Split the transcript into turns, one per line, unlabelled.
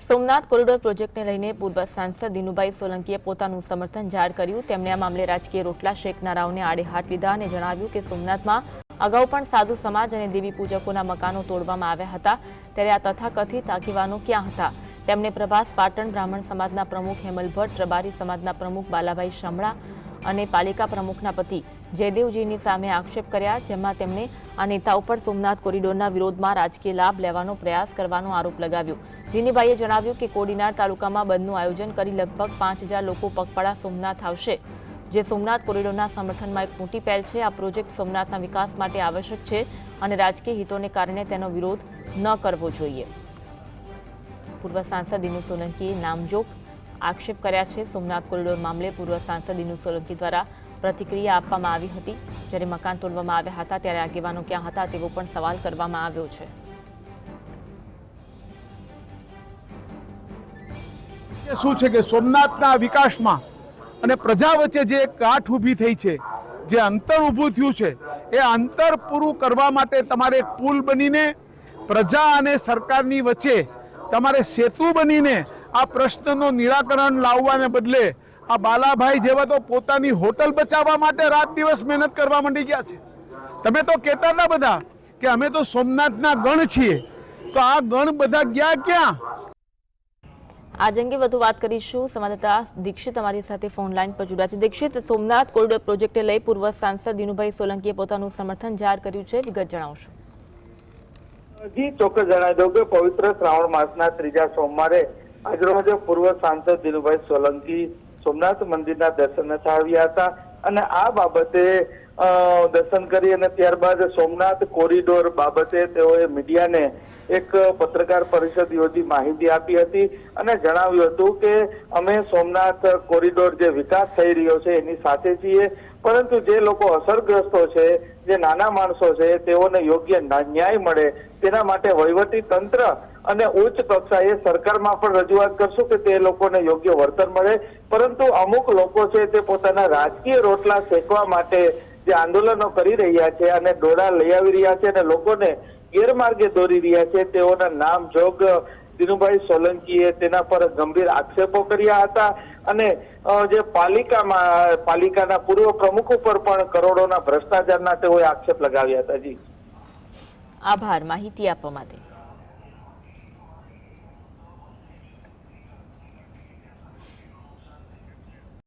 Somnath corridor પ્રોજેક્ટને લઈને પૂર્વ સાંસદ દિનુભાઈ સોલંકીએ પોતાનું સમર્થન જાહેર કર્યું। તેમણે આ મામલે રાજકીય રોટલા શેકનારાઓને આડે હાથ લીધા અને જણાવ્યું કે સોમનાથમાં અગાઉ પણ સાધુ સમાજ અને દેવી પૂજકોના મકાનો તોડવામાં આવ્યા હતા, ત્યારે આ તથાકથિત આગેવાનો ક્યાં હતા? તેમણે પ્રભાસ પાટણ બ્રાહ્મણ સમાજના પ્રમુખ હેમલ ભટ્ટ, રબારી સમાજના પ્રમુખ બાલાભાઈ શામળા અને પાલિકા પ્રમુખના પતિ જયદેવજીની સામે આક્ષેપ કર્યા, જેમાં તેમણે આ નેતાઓ પર સોમનાથ કોરિડોરના વિરોધમાં રાજકીય લાભ લેવાનો પ્રયાસ કરવાનો આરોપ લગાવ્યો। દિનુભાઈએ જણાવ્યું કે કોડીનાર તાલુકામાં બંધનું આયોજન કરી લગભગ 5000 લોકો પગપાળા સોમનાથ આવશે, જે સોમનાથ કોરિડોરના સમર્થનમાં એક મોટી પહેલ છે। આ પ્રોજેક્ટ સોમનાથના વિકાસ માટે આવશ્યક છે અને રાજકીય હિતોને કારણે તેનો વિરોધ ન કરવો જોઈએ। પૂર્વ સાંસદ દિનુ સોલંકીએ નામજોગ આક્ષેપ કર્યા છે। સોમનાથ કોરિડોર મામલે પૂર્વ સાંસદ દિનુ સોલંકી દ્વારા પ્રતિક્રિયા આપવામાં આવી હતી, જ્યારે મકાન તોડવામાં આવ્યા હતા ત્યારે આગેવાનો ક્યાં હતા તેવો પણ સવાલ કરવામાં આવ્યો છે।
શું છે કે સોમનાથના વિકાસમાં અને પ્રજા વચ્ચે જે ગાંઠ ઊભી થઈ છે, જે અંતર ઊભું થયું છે, એ અંતર પૂરું કરવા માટે તમારે પુલ બનીને પ્રજા અને સરકારની વચ્ચે તમારે સેતુ બનીને આ પ્રશ્નનો નિરાકરણ લાવવાને બદલે આ બાલાભાઈ જેવા તો પોતાની હોટલ બચાવવા માટે રાત દિવસ મહેનત કરવા માંડી ગયા છે। તમે તો કહેતા હતા બધા કે અમે તો સોમનાથના ગણ છીએ, તો આ ગણ બધા ગયા ક્યાં?
આજ અંગે વધુ વાત કરીશું। સંવાદદાતા દીક્ષિત અમારી સાથે ફોન લાઈન પર જોડાયા છે। દીક્ષિત, સોમનાથ કોરિડોર પ્રોજેક્ટને લઈ પૂર્વ સાંસદ દિનુભાઈ સોલંકીએ પોતાનું સમર્થન જાહેર કર્યું છે, વિગત જણાવશો?
જી ચોક્કસ જણાવી દઉં કે પવિત્ર શ્રાવણ માસના ત્રીજા સોમવારે આજરોજ પૂર્વ સાંસદ દિનુભાઈ સોલંકી સોમનાથ મંદિરના દર્શન આવ્યા હતા અને આ બાબતે દર્શન કરી અને ત્યારબાદ સોમનાથ કોરિડોર બાબતે તેઓએ મીડિયાને એક પત્રકાર પરિષદ યોજી માહિતી આપી હતી અને જણાવ્યું હતું કે અમે સોમનાથ કોરિડોર જે વિકાસ થઈ રહ્યો છે એની સાથે છીએ, પરંતુ જે લોકો અસરગ્રસ્તો છે, જે નાના માણસો છે, તેઓને યોગ્ય ન્યાય મળે તેના માટે વહીવટી તંત્ર અને ઉચ્ચ કક્ષાએ સરકારમાં પણ રજૂઆત કરશું કે તે લોકોને યોગ્ય વળતર મળે, પરંતુ અમુક લોકો છે તે પોતાના રાજકીય રોટલા શેકવા માટે જે આંદોલનો કરી રહ્યા છે અને દોડા લઈ આવી રહ્યા છે અને લોકોને ગેરમાર્ગે દોરી રહ્યા છે, તેઓના નામ જોગ દિનુભાઈ સોલંકીએ તેના પર ગંભીર આક્ષેપો કર્યા હતા અને જે પાલિકાના પૂર્વ પ્રમુખ ઉપર પણ કરોડોના ભ્રષ્ટાચારના તેઓએ આક્ષેપ લગાવ્યા હતા। જી
આભાર માહિતી આપવા માટે।